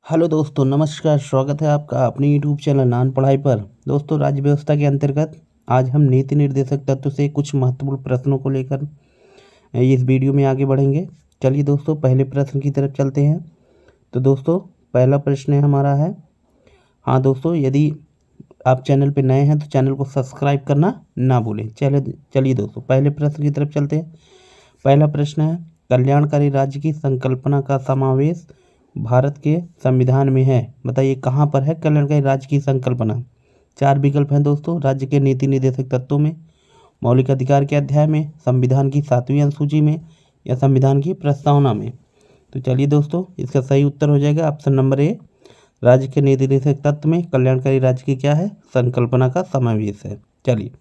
Hello दोस्तों, नमस्कार। स्वागत है आपका अपनी यूट्यूब चैनल नान पढ़ाई पर। दोस्तों, राज्य व्यवस्था के अंतर्गत आज हम नीति निर्देशक तत्व से कुछ महत्वपूर्ण प्रश्नों को लेकर इस वीडियो में आगे बढ़ेंगे। चलिए दोस्तों, पहले प्रश्न की तरफ चलते हैं। तो दोस्तों, पहला प्रश्न हमारा है, हाँ दोस्तों, यदि आप चैनल पर नए हैं तो चैनल को सब्सक्राइब करना ना भूलें। चलिए दोस्तों, पहले प्रश्न की तरफ चलते हैं। पहला प्रश्न है, कल्याणकारी राज्य की संकल्पना का समावेश भारत के संविधान में है। बताइए कहाँ पर है कल्याणकारी राज्य की संकल्पना। 4 विकल्प हैं दोस्तों। राज्य के नीति निर्देशक तत्वों में, मौलिक अधिकार के अध्याय में, संविधान की 7वीं अनुसूची में, या संविधान की प्रस्तावना में। तो चलिए दोस्तों, इसका सही उत्तर हो जाएगा ऑप्शन नंबर ए। राज्य के नीति निर्देशक तत्व में कल्याणकारी राज्य की क्या है, संकल्पना का समावेश है। चलिए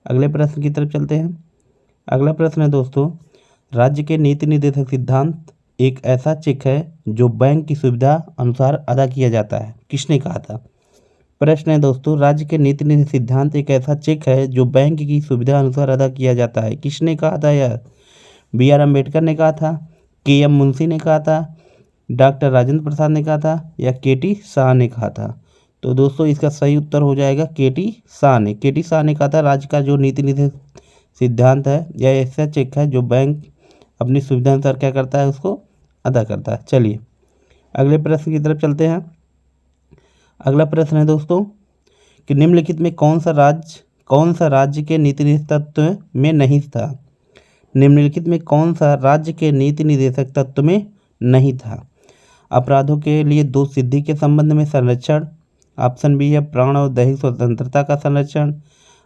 अगले प्रश्न की तरफ चलते हैं। अगला प्रश्न है दोस्तों, राज्य के नीति निर्देशक सिद्धांत एक ऐसा चेक है जो बैंक की सुविधा अनुसार अदा किया जाता है। किसने कहा था? प्रश्न है दोस्तों, राज्य के नीति निर्देशक सिद्धांत एक ऐसा चेक है जो बैंक की सुविधा अनुसार अदा किया जाता है। किसने कहा था यह? BR अम्बेडकर ने कहा था, KM मुंशी ने कहा था, डॉक्टर राजेंद्र प्रसाद ने कहा था, या KT शाह ने कहा था। तो दोस्तों, इसका सही उत्तर हो जाएगा KT शाह ने। KT शाह ने कहा था राज्य का जो नीति निर्देशक सिद्धांत है यह ऐसा चेक है जो बैंक अपनी सुविधा अनुसार क्या करता है, उसको अदा करता है। चलिए अगले प्रश्न की तरफ चलते हैं। अगला प्रश्न है दोस्तों कि निम्नलिखित में कौन सा राज्य के नीति निर्देशक तत्व में नहीं था। निम्नलिखित में कौन सा राज्य के नीति निर्देशक तत्व में नहीं था? अपराधों के लिए दोष सिद्धि के संबंध में संरक्षण, ऑप्शन बी है प्राण और दैहिक स्वतंत्रता का संरक्षण,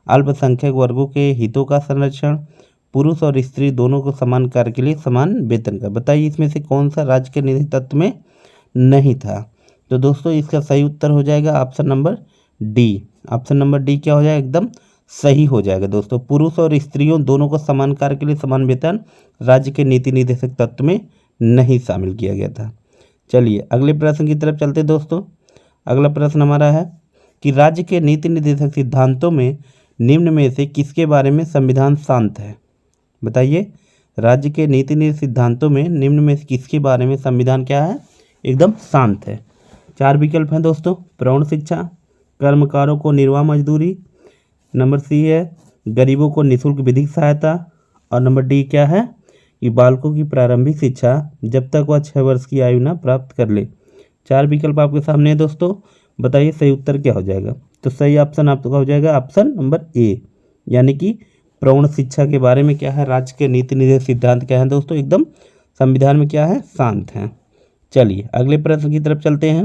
अल्पसंख्यक वर्गों के हितों का संरक्षण, पुरुष और स्त्री दोनों को समान कार्य के लिए समान वेतन का। बताइए इसमें से कौन सा राज्य के निधि तत्व में नहीं था? तो दोस्तों, इसका सही उत्तर हो जाएगा option number D. Option number D क्या हो जाएगा, एकदम सही हो जाएगा दोस्तों। पुरुष और स्त्रियों दोनों को समान कार्य के लिए समान वेतन राज्य के नीति निर्देशक तत्व में नहीं शामिल किया गया था। चलिए अगले प्रश्न की तरफ चलते दोस्तों। अगला प्रश्न हमारा है कि राज्य के नीति निर्देशक सिद्धांतों में निम्न में से किसके बारे में संविधान शांत है? बताइए, राज्य के नीति निर्देशक सिद्धांतों में निम्न में से किसके बारे में संविधान क्या है, एकदम शांत है। 4 विकल्प हैं दोस्तों। प्रौढ़ शिक्षा, कर्मकारों को निर्वाह मजदूरी, नंबर सी है गरीबों को निःशुल्क विधिक सहायता, और नंबर डी क्या है कि बालकों की प्रारंभिक शिक्षा जब तक वह 6 वर्ष की आयु न प्राप्त कर ले। 4 विकल्प आपके सामने है दोस्तों। बताइए सही उत्तर क्या हो जाएगा? तो सही ऑप्शन आपका हो जाएगा ऑप्शन नंबर ए, यानी कि प्रौढ़ शिक्षा के बारे में क्या है, राज्य के नीति निर्देशक सिद्धांत क्या है दोस्तों, एकदम संविधान में क्या है, शांत है। चलिए अगले प्रश्न की तरफ चलते हैं।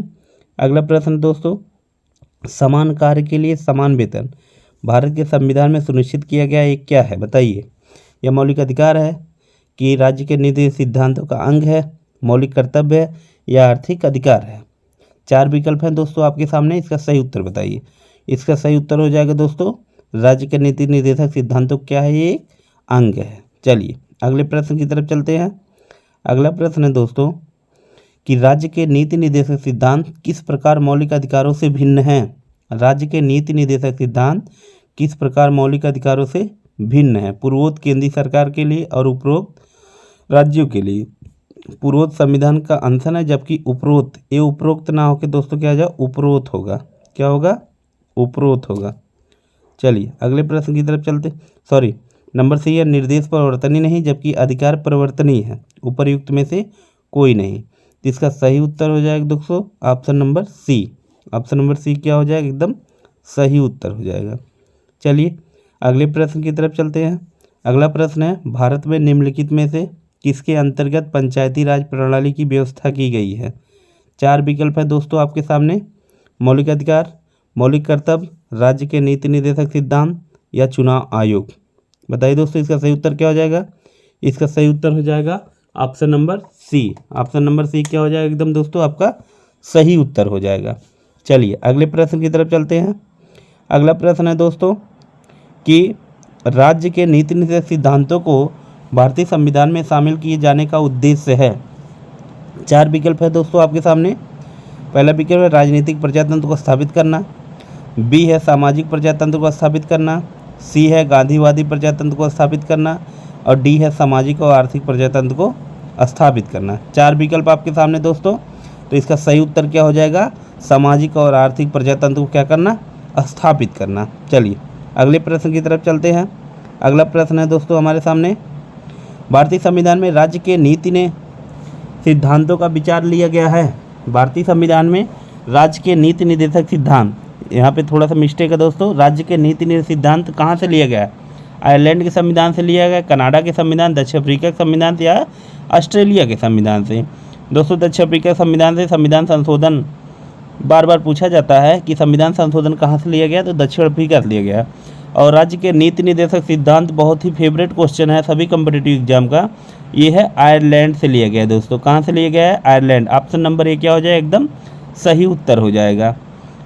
अगला प्रश्न दोस्तों, समान कार्य के लिए समान वेतन भारत के संविधान में सुनिश्चित किया गया एक क्या है? बताइए, यह मौलिक अधिकार है कि राज्य के नीति सिद्धांतों का अंग है, मौलिक कर्तव्य है, या आर्थिक अधिकार है? 4 विकल्प हैं दोस्तों आपके सामने। इसका सही उत्तर बताइए। इसका सही उत्तर हो जाएगा दोस्तों, राज्य के नीति निर्देशक सिद्धांतों क्या है, ये अंग है। चलिए अगले प्रश्न की तरफ चलते हैं। अगला प्रश्न है दोस्तों कि राज्य के नीति निर्देशक सिद्धांत किस प्रकार मौलिक अधिकारों से भिन्न हैं? राज्य के नीति निर्देशक सिद्धांत किस प्रकार मौलिक अधिकारों से भिन्न है? पूर्वोक्त केंद्रीय सरकार के लिए और उपरोक्त राज्यों के लिए। पूर्वोक्त संविधान का अनशन है, जबकि उपरोक्त, ये उपरोक्त ना होकर दोस्तों क्या हो, उपरोक्त होगा। क्या होगा? उपरोक्त होगा। चलिए अगले प्रश्न की तरफ चलते। नंबर सी है निर्देश परिवर्तनीय नहीं, जबकि अधिकार परिवर्तनीय है। उपर्युक्त में से कोई नहीं। तो इसका सही उत्तर हो जाएगा दोस्तों option number C. Option number C क्या हो जाएगा, एकदम सही उत्तर हो जाएगा। चलिए अगले प्रश्न की तरफ चलते हैं। अगला प्रश्न है, भारत में निम्नलिखित में से किसके अंतर्गत पंचायती राज प्रणाली की व्यवस्था की गई है? 4 विकल्प है दोस्तों आपके सामने। मौलिक अधिकार, मौलिक कर्तव्य, राज्य के नीति निर्देशक सिद्धांत, या चुनाव आयोग। बताइए दोस्तों इसका सही उत्तर क्या हो जाएगा? इसका सही उत्तर हो जाएगा option number C. Option number C क्या हो जाएगा, एकदम दोस्तों आपका सही उत्तर हो जाएगा। चलिए अगले प्रश्न की तरफ चलते हैं। अगला प्रश्न है दोस्तों कि राज्य के नीति निर्देशक सिद्धांतों को भारतीय संविधान में शामिल किए जाने का उद्देश्य है। 4 विकल्प है दोस्तों आपके सामने। पहला विकल्प है राजनीतिक प्रजातंत्र को स्थापित करना, बी है सामाजिक प्रजातंत्र को स्थापित करना, सी है गांधीवादी प्रजातंत्र को स्थापित करना, और डी है सामाजिक और आर्थिक प्रजातंत्र को स्थापित करना। 4 विकल्प आपके सामने दोस्तों। तो इसका सही उत्तर क्या हो जाएगा, सामाजिक और आर्थिक प्रजातंत्र को क्या करना, स्थापित करना। चलिए अगले प्रश्न की तरफ चलते हैं। अगला प्रश्न है दोस्तों हमारे सामने, भारतीय संविधान में राज्य के नीति ने सिद्धांतों का विचार लिया गया है। भारतीय संविधान में राज्य के नीति निर्देशक सिद्धांत, यहाँ पे थोड़ा सा मिस्टेक है दोस्तों, राज्य के नीति निर्देशक सिद्धांत कहाँ से लिया गया है, आयरलैंड के संविधान से लिया गया, कनाडा के संविधान, दक्षिण अफ्रीका के संविधान से या ऑस्ट्रेलिया के संविधान से। दोस्तों दक्षिण अफ्रीका संविधान से संविधान संशोधन बार बार पूछा जाता है कि संविधान संशोधन कहाँ से लिया गया, तो दक्षिण अफ्रीका से लिया गया। और राज्य के नीति निर्देशक सिद्धांत बहुत ही फेवरेट क्वेश्चन है सभी कम्पिटिटिव एग्जाम का, ये है आयरलैंड से लिया गया है दोस्तों। कहाँ से लिया गया है, आयरलैंड। ऑप्शन नंबर ए क्या हो जाएगा, एकदम सही उत्तर हो जाएगा।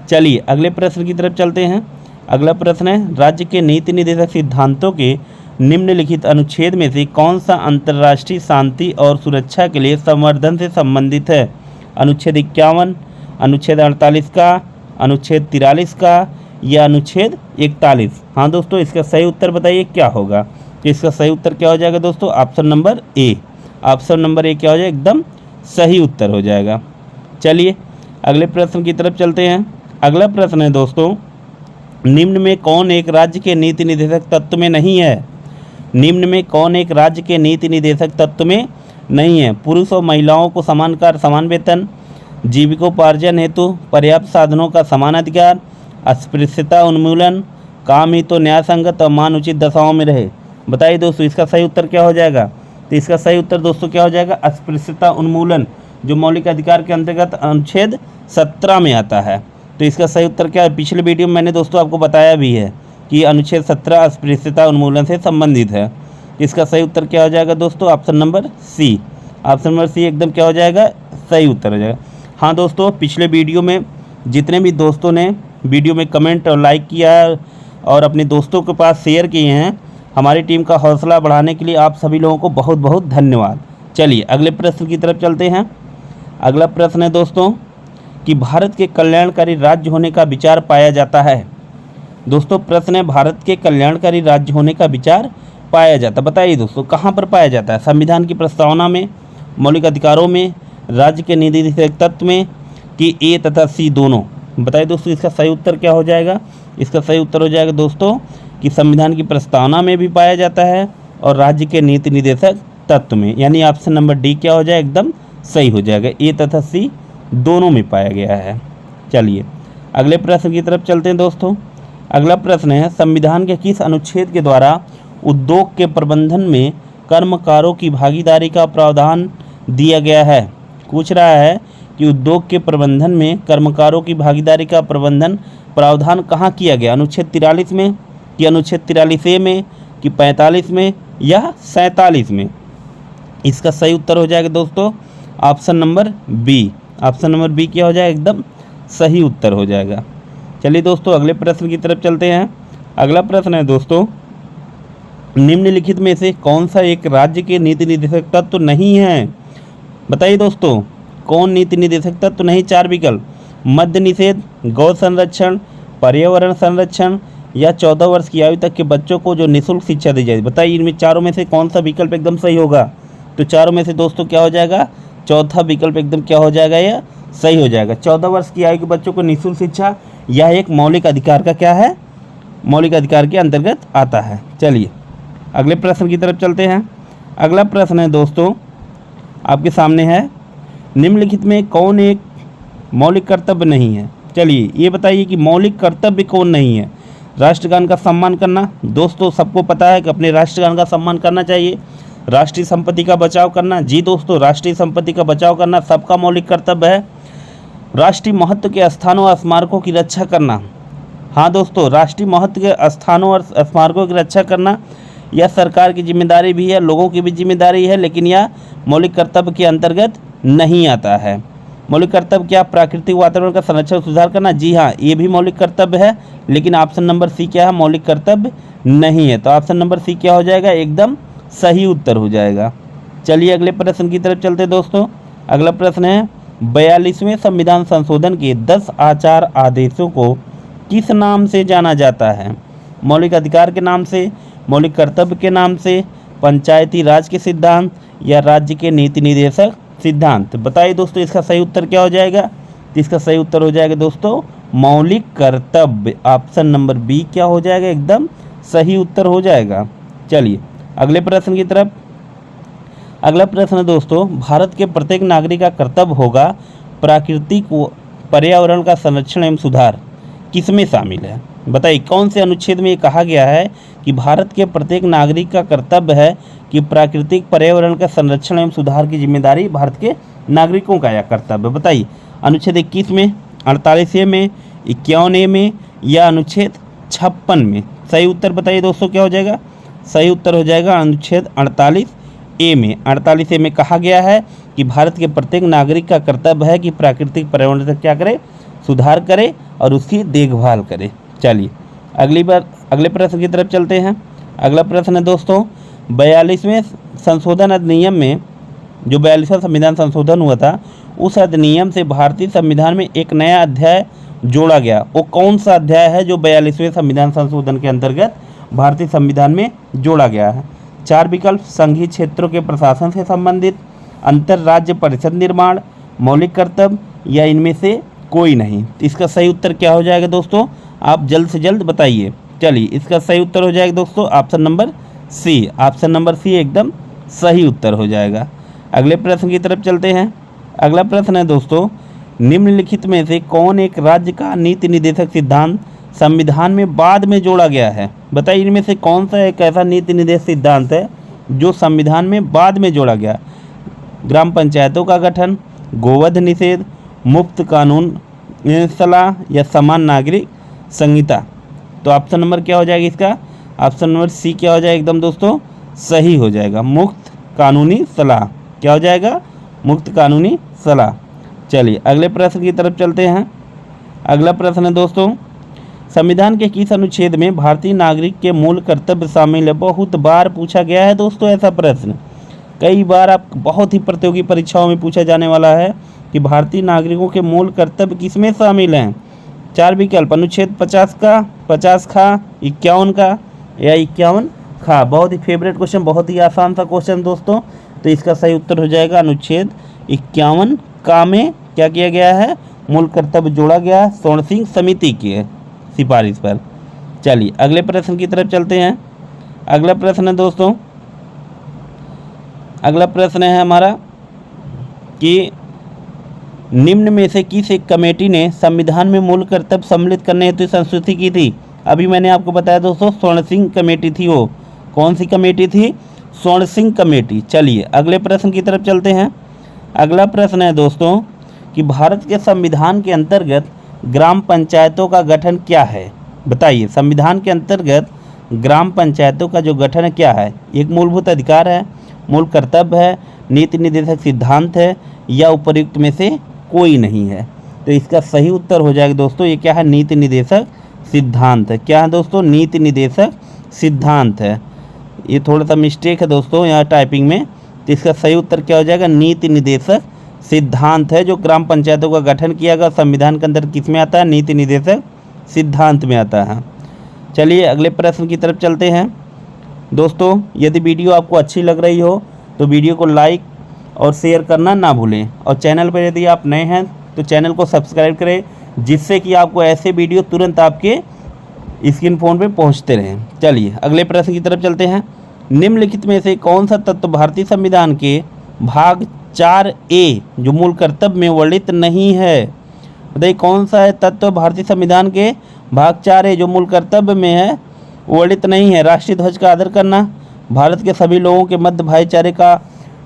चलिए अगले प्रश्न की तरफ चलते हैं। अगला प्रश्न है, राज्य के नीति निर्देशक सिद्धांतों के निम्नलिखित अनुच्छेद में से कौन सा अंतर्राष्ट्रीय शांति और सुरक्षा के लिए संवर्धन से संबंधित है। अनुच्छेद 51, अनुच्छेद 48 का, अनुच्छेद 43 का या अनुच्छेद 41। हाँ दोस्तों इसका सही उत्तर बताइए क्या होगा। तो इसका सही उत्तर क्या हो जाएगा दोस्तों, option number A. Option number A क्या हो जाएगा, एकदम सही उत्तर हो जाएगा। चलिए अगले प्रश्न की तरफ चलते हैं। अगला प्रश्न है दोस्तों, निम्न में कौन एक राज्य के नीति निर्देशक तत्व में नहीं है। निम्न में कौन एक राज्य के नीति निर्देशक तत्व में नहीं है। पुरुष और महिलाओं को समान कार्य समान वेतन, जीविकोपार्जन हेतु पर्याप्त साधनों का समान अधिकार, अस्पृश्यता उन्मूलन, काम ही तो न्याय संगत और मान उचित दशाओं में रहे। बताइए दोस्तों इसका सही उत्तर क्या हो जाएगा। तो इसका सही उत्तर दोस्तों क्या हो जाएगा, अस्पृश्यता उन्मूलन, जो मौलिक अधिकार के अंतर्गत अनुच्छेद 17 में आता है। तो इसका सही उत्तर क्या है, पिछले वीडियो में मैंने दोस्तों आपको बताया भी है कि अनुच्छेद 17 अस्पृश्यता उन्मूलन से संबंधित है। इसका सही उत्तर क्या हो जाएगा दोस्तों, option number C. Option number C एकदम क्या हो जाएगा, सही उत्तर हो जाएगा। हाँ दोस्तों पिछले वीडियो में जितने भी दोस्तों ने वीडियो में कमेंट और लाइक किया और अपने दोस्तों के पास शेयर किए हैं, हमारी टीम का हौसला बढ़ाने के लिए आप सभी लोगों को बहुत बहुत धन्यवाद। चलिए अगले प्रश्न की तरफ चलते हैं। अगला प्रश्न है दोस्तों कि भारत के कल्याणकारी राज्य होने का विचार पाया जाता है। दोस्तों प्रश्न है, भारत के कल्याणकारी राज्य होने का विचार पाया जाता है। बताइए दोस्तों कहाँ पर पाया जाता है, संविधान की प्रस्तावना में, मौलिक अधिकारों में, राज्य के नीति निर्देशक तत्व में कि ए तथा सी दोनों। बताइए दोस्तों इसका सही उत्तर क्या हो जाएगा। इसका सही उत्तर हो जाएगा दोस्तों कि संविधान की प्रस्तावना में भी पाया जाता है और राज्य के नीति निर्देशक तत्व में, यानी ऑप्शन नंबर डी क्या हो जाएगा, एकदम सही हो जाएगा। ए तथा सी दोनों में पाया गया है। चलिए अगले प्रश्न की तरफ चलते हैं दोस्तों। अगला प्रश्न है, संविधान के किस अनुच्छेद के द्वारा उद्योग के प्रबंधन में कर्मकारों की भागीदारी का प्रावधान दिया गया है। पूछ रहा है कि उद्योग के प्रबंधन में कर्मकारों की भागीदारी का प्रावधान कहाँ किया गया, अनुच्छेद 43 में कि अनुच्छेद 43A में कि 45 में या 47 में। इसका सही उत्तर हो जाएगा दोस्तों option number B. Option number B क्या हो जाएगा, एकदम सही उत्तर हो जाएगा। चलिए दोस्तों अगले प्रश्न की तरफ चलते हैं। अगला प्रश्न है दोस्तों, निम्नलिखित में से कौन सा एक राज्य के नीति निर्देशक तत्व नहीं है। बताइए दोस्तों कौन नीति निर्देशक तत्व नहीं। चार विकल्प, मद्य निषेध, गौ संरक्षण, पर्यावरण संरक्षण या 14 वर्ष की आयु तक के बच्चों को जो निःशुल्क शिक्षा दी जाए। बताइए इनमें चारों में से कौन सा विकल्प एकदम सही होगा। तो चारों में से दोस्तों क्या हो जाएगा, चौथा विकल्प एकदम क्या हो जाएगा, यह सही हो जाएगा। 14 वर्ष की आयु के बच्चों को निःशुल्क शिक्षा, यह एक मौलिक अधिकार का क्या है, मौलिक अधिकार के अंतर्गत आता है। चलिए अगले प्रश्न की तरफ चलते हैं। अगला प्रश्न है दोस्तों आपके सामने है, निम्नलिखित में कौन एक मौलिक कर्तव्य नहीं है। चलिए ये बताइए कि मौलिक कर्तव्य कौन नहीं है। राष्ट्रगान का सम्मान करना, दोस्तों सबको पता है कि अपने राष्ट्रगान का सम्मान करना चाहिए। राष्ट्रीय संपत्ति का बचाव करना, जी दोस्तों राष्ट्रीय संपत्ति का बचाव करना सबका मौलिक कर्तव्य है। राष्ट्रीय महत्व के स्थानों और स्मारकों की रक्षा करना, हाँ दोस्तों राष्ट्रीय महत्व के स्थानों और स्मारकों की रक्षा करना यह सरकार की जिम्मेदारी भी है, लोगों की भी जिम्मेदारी है, लेकिन यह मौलिक कर्तव्य के अंतर्गत नहीं आता है। मौलिक कर्तव्य क्या, प्राकृतिक वातावरण का संरक्षण सुधार करना, जी हाँ ये भी मौलिक कर्तव्य है, लेकिन ऑप्शन नंबर सी क्या है, मौलिक कर्तव्य नहीं है। तो ऑप्शन नंबर सी क्या हो जाएगा, एकदम सही उत्तर हो जाएगा। चलिए अगले प्रश्न की तरफ चलते हैं दोस्तों। अगला प्रश्न है, 42वें संविधान संशोधन के 10 आचार आदेशों को किस नाम से जाना जाता है। मौलिक अधिकार के नाम से, मौलिक कर्तव्य के नाम से, पंचायती राज के सिद्धांत या राज्य के नीति निर्देशक सिद्धांत। बताइए दोस्तों इसका सही उत्तर क्या हो जाएगा? तो इसका सही उत्तर हो जाएगा दोस्तों मौलिक कर्तव्य। ऑप्शन नंबर बी क्या हो जाएगा? एकदम सही उत्तर हो जाएगा। चलिए अगले प्रश्न की तरफ। अगला प्रश्न है दोस्तों, भारत के प्रत्येक नागरिक का कर्तव्य होगा प्राकृतिक पर्यावरण का संरक्षण एवं सुधार, किसमें शामिल है? बताइए कौन से अनुच्छेद में ये कहा गया है कि भारत के प्रत्येक नागरिक का कर्तव्य है कि प्राकृतिक पर्यावरण का संरक्षण एवं सुधार की जिम्मेदारी भारत के नागरिकों का यह कर्तव्य? बताइए अनुच्छेद 21 में, 48 में, 51 में या अनुच्छेद 56 में? सही उत्तर बताइए दोस्तों क्या हो जाएगा? सही उत्तर हो जाएगा अनुच्छेद 48A में। 48A में कहा गया है कि भारत के प्रत्येक नागरिक का कर्तव्य है कि प्राकृतिक पर्यावरण से क्या करे? सुधार करे और उसकी देखभाल करे। चलिए अगले प्रश्न की तरफ चलते हैं। अगला प्रश्न है दोस्तों, 42वें संशोधन अधिनियम में, जो 42वां संविधान संशोधन हुआ था, उस अधिनियम से भारतीय संविधान में एक नया अध्याय जोड़ा गया। वो कौन सा अध्याय है जो 42वें संविधान संशोधन के अंतर्गत भारतीय संविधान में जोड़ा गया है? 4 विकल्प, संघीय क्षेत्रों के प्रशासन से संबंधित, अंतर राज्य परिषद निर्माण, मौलिक कर्तव्य या इनमें से कोई नहीं। इसका सही उत्तर क्या हो जाएगा दोस्तों? आप जल्द से जल्द बताइए। चलिए इसका सही उत्तर हो जाएगा दोस्तों option number C. Option number C एकदम सही उत्तर हो जाएगा। अगले प्रश्न की तरफ चलते हैं। अगला प्रश्न है दोस्तों, निम्नलिखित में से कौन एक राज्य का नीति निर्देशक सिद्धांत संविधान में बाद में जोड़ा गया है? बताइए इनमें से कौन सा एक ऐसा नीति निर्देशक सिद्धांत है जो संविधान में बाद में जोड़ा गया? ग्राम पंचायतों का गठन, गोवध निषेध, मुफ्त कानून सलाह या समान नागरिक संहिता? तो ऑप्शन नंबर क्या हो जाएगा इसका? ऑप्शन नंबर सी क्या हो जाएगा? एकदम दोस्तों सही हो जाएगा, मुफ्त कानूनी सलाह। क्या हो जाएगा? मुफ्त कानूनी सलाह। चलिए अगले प्रश्न की तरफ चलते हैं। अगला प्रश्न है दोस्तों, संविधान के किस अनुच्छेद में भारतीय नागरिक के मूल कर्तव्य शामिल है? बहुत बार पूछा गया है दोस्तों ऐसा प्रश्न, कई बार आप बहुत ही प्रतियोगी परीक्षाओं में पूछा जाने वाला है कि भारतीय नागरिकों के मूल कर्तव्य किसमें शामिल हैं। 4 विकल्प, अनुच्छेद 50 का, 50 खा, 51 का या 51 खा। बहुत ही फेवरेट क्वेश्चन, बहुत ही आसान सा क्वेश्चन दोस्तों। तो इसका सही उत्तर हो जाएगा अनुच्छेद 51 का में क्या किया गया है? मूल कर्तव्य जोड़ा गया है स्वर्ण सिंह समिति की सिफारिश पर। चलिए अगले प्रश्न की तरफ चलते हैं। अगला प्रश्न है दोस्तों, अगला प्रश्न है हमारा कि निम्न में से किस एक कमेटी ने संविधान में मूल कर्तव्य सम्मिलित करने हेतु संस्तुति की थी? अभी मैंने आपको बताया दोस्तों स्वर्ण सिंह कमेटी थी। वो कौन सी कमेटी थी? स्वर्ण सिंह कमेटी। चलिए अगले प्रश्न की तरफ चलते हैं। अगला प्रश्न है दोस्तों कि भारत के संविधान के अंतर्गत ग्राम पंचायतों का गठन क्या है? बताइए संविधान के अंतर्गत ग्राम पंचायतों का जो गठन है क्या है? एक मूलभूत अधिकार है, मूल कर्तव्य है, नीति निर्देशक सिद्धांत है या उपर्युक्त में से कोई नहीं है? तो इसका सही उत्तर हो जाएगा दोस्तों, ये क्या है? नीति निर्देशक सिद्धांत है। क्या है दोस्तों? नीति निर्देशक सिद्धांत है। ये थोड़ा सा मिस्टेक है दोस्तों यहाँ टाइपिंग में। तो इसका सही उत्तर क्या हो जाएगा? नीति निर्देशक सिद्धांत है। जो ग्राम पंचायतों का गठन किया गया संविधान के अंदर किस में आता है? नीति निर्देशक सिद्धांत में आता है। चलिए अगले प्रश्न की तरफ चलते हैं। दोस्तों यदि वीडियो आपको अच्छी लग रही हो तो वीडियो को लाइक और शेयर करना ना भूलें, और चैनल पर यदि आप नए हैं तो चैनल को सब्सक्राइब करें, जिससे कि आपको ऐसे वीडियो तुरंत आपके स्क्रीन फोन पे पहुंचते रहें। चलिए अगले प्रश्न की तरफ चलते हैं। निम्नलिखित में से कौन सा तत्व भारतीय संविधान के भाग 4A जो मूल कर्तव्य में वर्णित नहीं है? बताइए कौन सा है तत्व भारतीय संविधान के भाग 4A जो मूल कर्तव्य में है वर्णित नहीं है? राष्ट्रीय ध्वज का आदर करना, भारत के सभी लोगों के मध्य भाईचारे का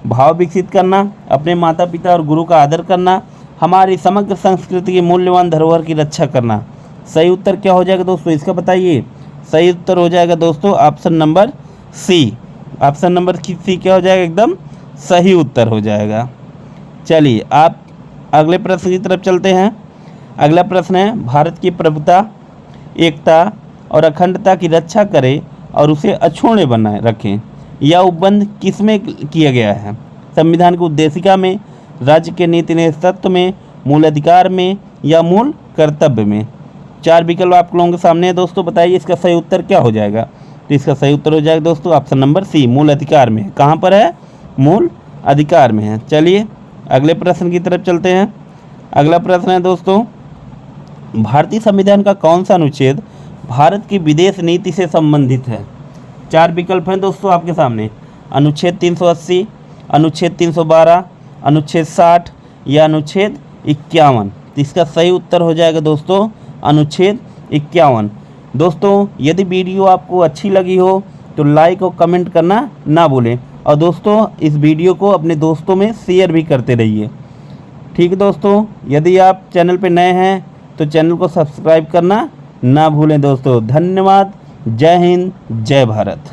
भाव विकसित करना, अपने माता पिता और गुरु का आदर करना, हमारी समग्र संस्कृति की मूल्यवान धरोहर की रक्षा करना। सही उत्तर क्या हो जाएगा दोस्तों इसका बताइए? सही उत्तर हो जाएगा दोस्तों option number C. Option number C क्या हो जाएगा? एकदम सही उत्तर हो जाएगा। चलिए आप अगले प्रश्न की तरफ चलते हैं। अगला प्रश्न है, भारत की प्रभुता, एकता और अखंडता की रक्षा करें और उसे अक्षुण्ण बनाए रखें, यह उपबंध किस में किया गया है? संविधान की उद्देशिका में, राज्य के नीति निर्देशक तत्व में, मूल अधिकार में या मूल कर्तव्य में? 4 विकल्प आप लोगों के सामने है दोस्तों। बताइए इसका सही उत्तर क्या हो जाएगा? तो इसका सही उत्तर हो जाएगा दोस्तों ऑप्शन नंबर सी, मूल अधिकार में। कहाँ पर है? मूल अधिकार में है। चलिए अगले प्रश्न की तरफ चलते हैं। अगला प्रश्न है दोस्तों, भारतीय संविधान का कौन सा अनुच्छेद भारत की विदेश नीति से संबंधित है? 4 विकल्प हैं दोस्तों आपके सामने, अनुच्छेद 380, अनुच्छेद 312, अनुच्छेद 60 या अनुच्छेद 51। तो इसका सही उत्तर हो जाएगा दोस्तों अनुच्छेद 51। दोस्तों यदि वीडियो आपको अच्छी लगी हो तो लाइक और कमेंट करना ना भूलें, और दोस्तों इस वीडियो को अपने दोस्तों में शेयर भी करते रहिए। ठीक है दोस्तों, यदि आप चैनल पर नए हैं तो चैनल को सब्सक्राइब करना ना भूलें दोस्तों। धन्यवाद। जय हिंद, जय भारत।